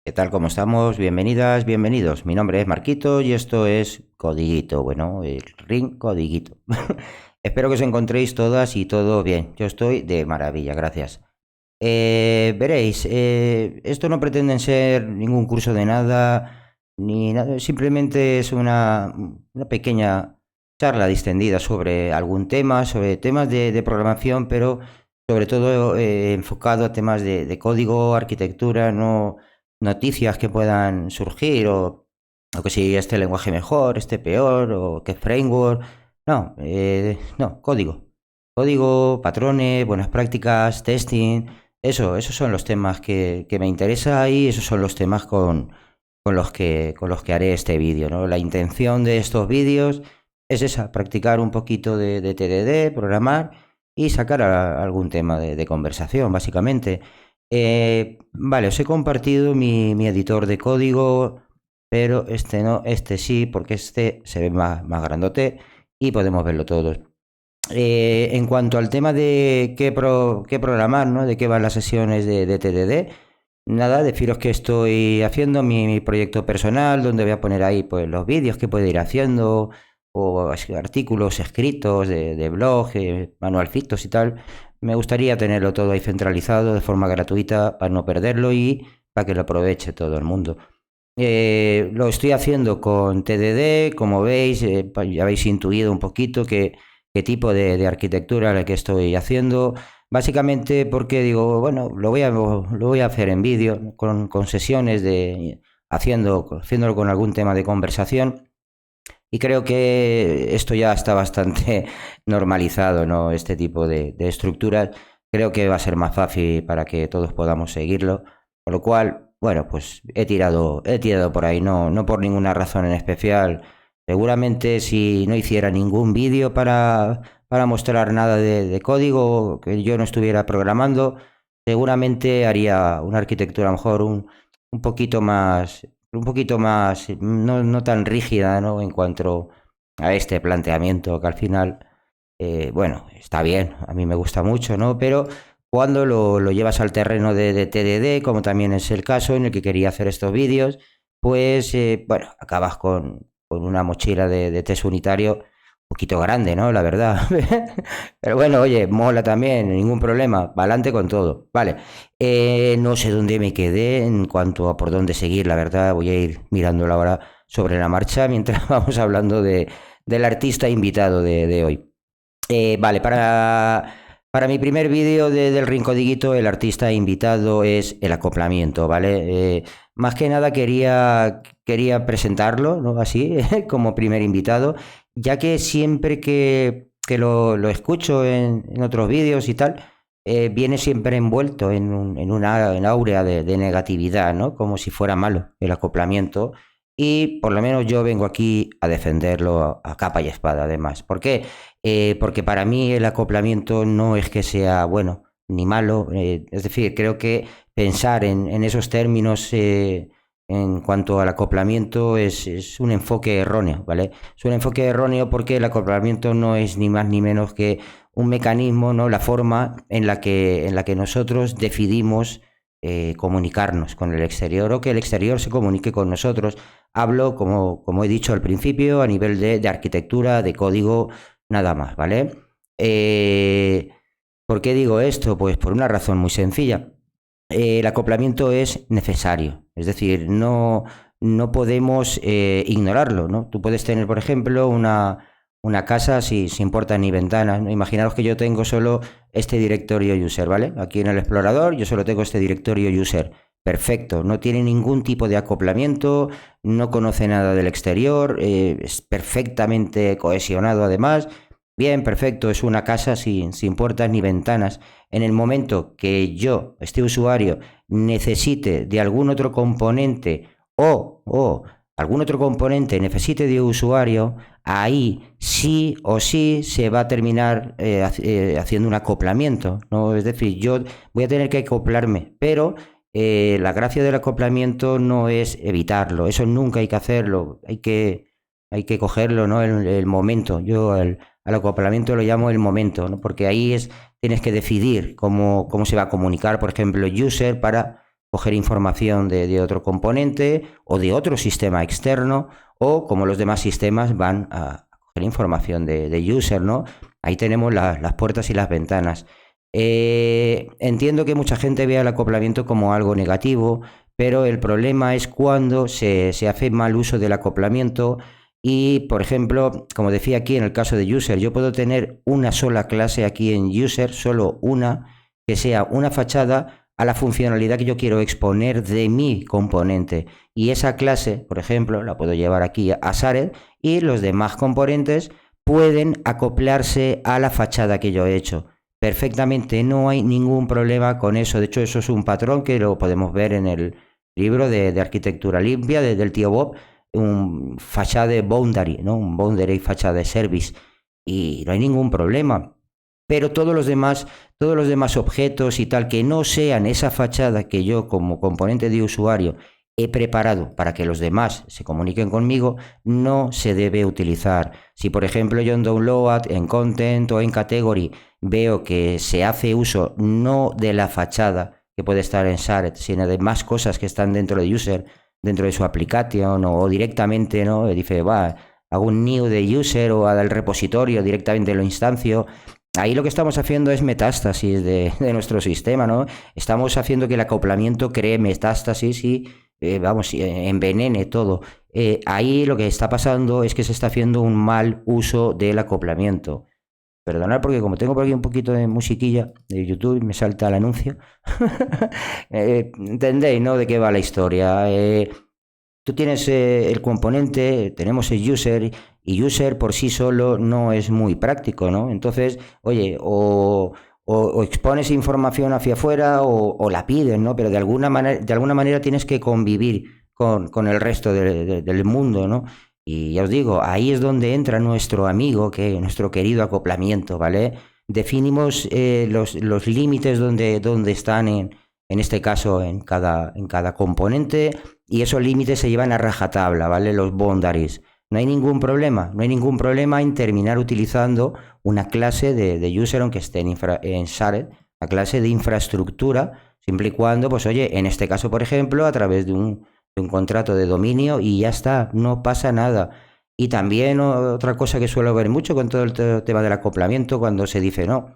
¿Qué tal? ¿Cómo estamos? Bienvenidas, bienvenidos. Mi nombre es Marquito y esto es Codiguito. Bueno, el Ring Codiguito. Espero que os encontréis todas y todo bien. Yo estoy de maravilla, gracias. Veréis, esto no pretende ser ningún curso de nada, ni nada, simplemente es una pequeña charla distendida sobre algún tema, sobre temas de programación, pero sobre todo enfocado a temas de código, arquitectura, no noticias que puedan surgir o que si este lenguaje mejor, este peor, o qué framework. No, no, código. Código, patrones, buenas prácticas, testing. Esos son los temas que me interesa y esos son los temas con los que haré este vídeo, ¿no? La intención de estos vídeos es esa, practicar un poquito de TDD, programar y sacar algún tema de conversación, básicamente. Vale, os he compartido mi editor de código, pero este no, este sí, porque este se ve más grandote y podemos verlo todos. En cuanto al tema de qué programar, ¿no? De qué van las sesiones de TDD, nada, deciros que estoy haciendo mi proyecto personal, donde voy a poner ahí pues, los vídeos que puedo ir haciendo, o artículos escritos de blog, manualcitos y tal. Me gustaría tenerlo todo ahí centralizado de forma gratuita para no perderlo y para que lo aproveche todo el mundo. Lo estoy haciendo con TDD, como veis, ya habéis intuido un poquito qué tipo de arquitectura la que estoy haciendo. Básicamente porque digo, bueno, lo voy a hacer en vídeo, con sesiones haciéndolo con algún tema de conversación. Y creo que esto ya está bastante normalizado, ¿no? Este tipo de estructuras. Creo que va a ser más fácil para que todos podamos seguirlo. Con lo cual, bueno, pues he tirado por ahí, no por ninguna razón en especial. Seguramente si no hiciera ningún vídeo para mostrar nada de código que yo no estuviera programando, seguramente haría una arquitectura a lo mejor un poquito más, no tan rígida, ¿no? En cuanto a este planteamiento que al final, bueno, está bien, a mí me gusta mucho, ¿no? Pero cuando lo llevas al terreno de TDD, como también es el caso en el que quería hacer estos vídeos, pues, bueno, acabas con una mochila de test unitario un poquito grande, ¿no? La verdad. Pero bueno, oye, mola también, ningún problema, adelante con todo. Vale, no sé dónde me quedé en cuanto a por dónde seguir, la verdad, voy a ir mirándolo ahora sobre la marcha mientras vamos hablando del artista invitado de hoy. Vale, para mi primer vídeo del Rincodiguito, el artista invitado es el acoplamiento, ¿vale? Más que nada quería presentarlo, ¿no? Así, como primer invitado, ya que siempre que lo escucho en otros vídeos y tal, viene siempre envuelto en áurea de negatividad, ¿no? Como si fuera malo el acoplamiento. Y por lo menos yo vengo aquí a defenderlo a capa y espada, además. ¿Por qué? Porque para mí el acoplamiento no es que sea bueno ni malo. Es decir, creo que pensar en esos términos en cuanto al acoplamiento es un enfoque erróneo, ¿vale? Es un enfoque erróneo porque el acoplamiento no es ni más ni menos que un mecanismo, ¿no? La forma en la que nosotros decidimos comunicarnos con el exterior o que el exterior se comunique con nosotros. Hablo, como he dicho al principio, a nivel de arquitectura, de código, nada más, ¿vale? ¿Por qué digo esto? Pues por una razón muy sencilla. El acoplamiento es necesario, es decir, no podemos ignorarlo, ¿no? Tú puedes tener, por ejemplo, una casa sin puertas ni ventanas, ¿no? Imaginaos que yo tengo solo este directorio user, ¿vale? Aquí en el explorador yo solo tengo este directorio user. Perfecto, no tiene ningún tipo de acoplamiento, no conoce nada del exterior, es perfectamente cohesionado además. Bien, perfecto, es una casa sin puertas ni ventanas. En el momento que yo, este usuario, necesite de algún otro componente o algún otro componente necesite de usuario, ahí sí o sí se va a terminar haciendo un acoplamiento, ¿no? Es decir, yo voy a tener que acoplarme, pero la gracia del acoplamiento no es evitarlo, eso nunca hay que hacerlo, hay que cogerlo, ¿no? El momento. Yo al acoplamiento lo llamo el momento, ¿no? Porque ahí tienes que decidir cómo se va a comunicar, por ejemplo, el user para coger información de otro componente o de otro sistema externo, o como los demás sistemas van a coger información de user, ¿no? Ahí tenemos las puertas y las ventanas. Entiendo que mucha gente vea el acoplamiento como algo negativo, pero el problema es cuando se hace mal uso del acoplamiento y, por ejemplo, como decía aquí en el caso de user, yo puedo tener una sola clase aquí en user, solo una, que sea una fachada a la funcionalidad que yo quiero exponer de mi componente. Y esa clase, por ejemplo, la puedo llevar aquí a Shared y los demás componentes pueden acoplarse a la fachada que yo he hecho. Perfectamente, no hay ningún problema con eso. De hecho, eso es un patrón que lo podemos ver en el libro de arquitectura limpia del tío Bob, un fachada boundary, ¿no? Un boundary fachada service. Y no hay ningún problema. Pero todos los demás objetos y tal que no sean esa fachada que yo como componente de usuario he preparado para que los demás se comuniquen conmigo, no se debe utilizar. Si por ejemplo yo en download, en content o en category veo que se hace uso no de la fachada que puede estar en shared, sino de más cosas que están dentro de user, dentro de su aplicación o directamente, ¿no? Dice, va, hago un new de user o al repositorio, directamente lo instancio. Ahí lo que estamos haciendo es metástasis de nuestro sistema, ¿no? Estamos haciendo que el acoplamiento cree metástasis y, envenene todo. Ahí lo que está pasando es que se está haciendo un mal uso del acoplamiento. Perdonad porque como tengo por aquí un poquito de musiquilla de YouTube, me salta el anuncio. Entendéis, ¿no? De qué va la historia. Tú tienes el componente, tenemos el user, y user por sí solo no es muy práctico, ¿no? Entonces, oye, o expones información hacia afuera o la pides, ¿no? Pero de alguna manera tienes que convivir con el resto del mundo, ¿no? Y ya os digo, ahí es donde entra nuestro amigo, nuestro querido acoplamiento, ¿vale? Definimos los límites donde están en este caso en cada componente, y esos límites se llevan a rajatabla, ¿vale? Los boundaries. No hay ningún problema, no hay ningún problema en terminar utilizando una clase de user, aunque esté en shared, la clase de infraestructura, siempre y cuando, pues oye, en este caso, por ejemplo, a través de un contrato de dominio y ya está, no pasa nada. Y también otra cosa que suelo ver mucho con todo el tema del acoplamiento, cuando se dice, no,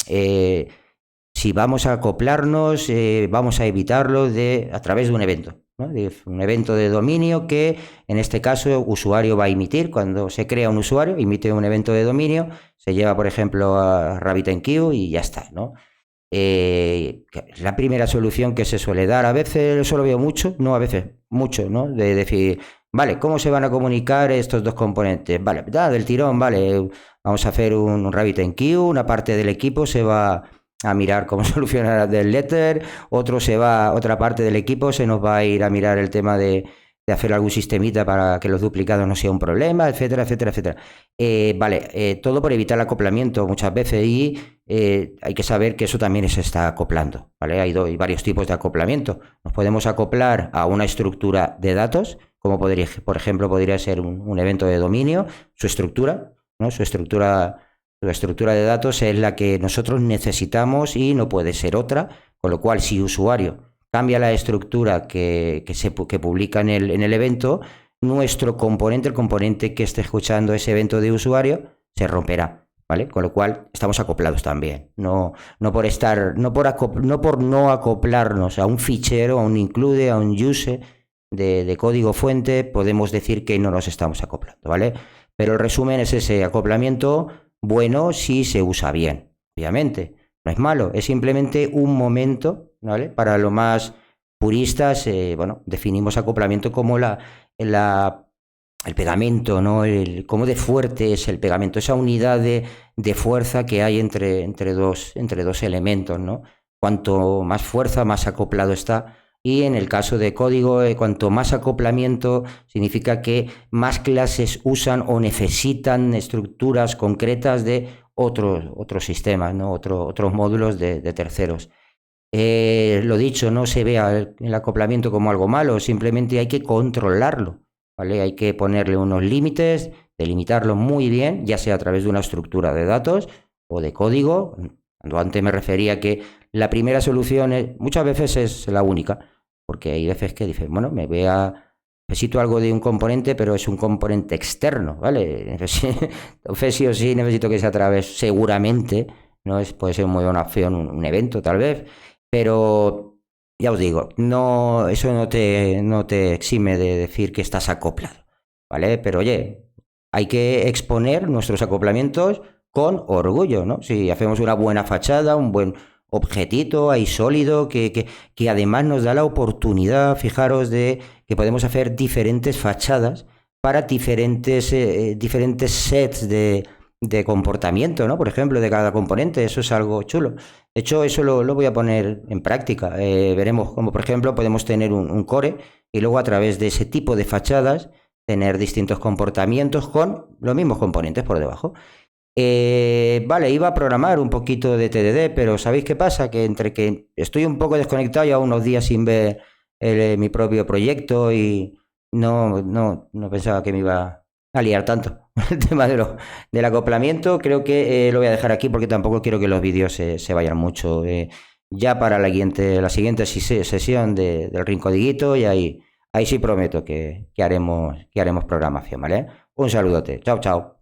si vamos a acoplarnos, vamos a evitarlo a través de un evento, ¿no? De un evento de dominio que, en este caso, usuario va a emitir. Cuando se crea un usuario, emite un evento de dominio, se lleva, por ejemplo, a RabbitMQ y ya está, ¿no? La primera solución que se suele dar, a veces eso lo veo mucho, no a veces, mucho, ¿no? De decir, vale, ¿cómo se van a comunicar estos dos componentes? Vale, del tirón, vale, vamos a hacer un RabbitMQ, una parte del equipo se va a mirar cómo solucionar el letter, otra parte del equipo se nos va a ir a mirar el tema de hacer algún sistemita para que los duplicados no sea un problema, etcétera, etcétera, etcétera. Todo por evitar el acoplamiento muchas veces, y hay que saber que eso también se está acoplando, ¿vale? Hay varios tipos de acoplamiento. Nos podemos acoplar a una estructura de datos, como por ejemplo, podría ser un evento de dominio, su estructura, ¿no? Su estructura de datos es la que nosotros necesitamos y no puede ser otra, con lo cual si usuario cambia la estructura que publica en el evento, nuestro componente, el componente que esté escuchando ese evento de usuario, se romperá, ¿vale? Con lo cual estamos acoplados también. No por no acoplarnos a un fichero, a un include, a un use de código fuente, podemos decir que no nos estamos acoplando, ¿vale? Pero el resumen es ese acoplamiento bueno si se usa bien, obviamente. No es malo, es simplemente un momento, ¿vale? Para los más puristas, definimos acoplamiento como el pegamento, ¿no? Cómo de fuerte es el pegamento, esa unidad de fuerza que hay entre dos elementos, ¿no? Cuanto más fuerza, más acoplado está. Y en el caso de código, cuanto más acoplamiento, significa que más clases usan o necesitan estructuras concretas de otros sistemas, ¿no? Otros módulos de terceros. Lo dicho, no se vea el acoplamiento como algo malo, simplemente hay que controlarlo, ¿vale? Hay que ponerle unos límites delimitarlo muy bien, ya sea a través de una estructura de datos o de código. Cuando antes me refería que la primera solución muchas veces es la única, porque hay veces que dices, bueno, necesito algo de un componente, pero es un componente externo, ¿vale? Entonces sí o sí necesito que sea a través, seguramente, no es, puede ser muy buena opción un evento tal vez, pero ya os digo, no, eso no te exime de decir que estás acoplado, ¿vale? Pero oye, hay que exponer nuestros acoplamientos con orgullo, ¿no? Si hacemos una buena fachada, un buen objetito ahí sólido, que además nos da la oportunidad, fijaros, de que podemos hacer diferentes fachadas para diferentes sets de comportamiento, ¿no? Por ejemplo, de cada componente, eso es algo chulo. De hecho, eso lo voy a poner en práctica. Veremos cómo, por ejemplo, podemos tener un core y luego a través de ese tipo de fachadas tener distintos comportamientos con los mismos componentes por debajo. Vale, iba a programar un poquito de TDD, pero ¿sabéis qué pasa? Que entre que estoy un poco desconectado ya unos días sin ver mi propio proyecto y no pensaba que me iba a liar tanto el tema del acoplamiento. Creo que lo voy a dejar aquí porque tampoco quiero que los vídeos se vayan mucho. Ya para la siguiente sesión del Rincodiguito y ahí sí prometo que haremos programación, ¿vale? Un saludote. Chao, chao.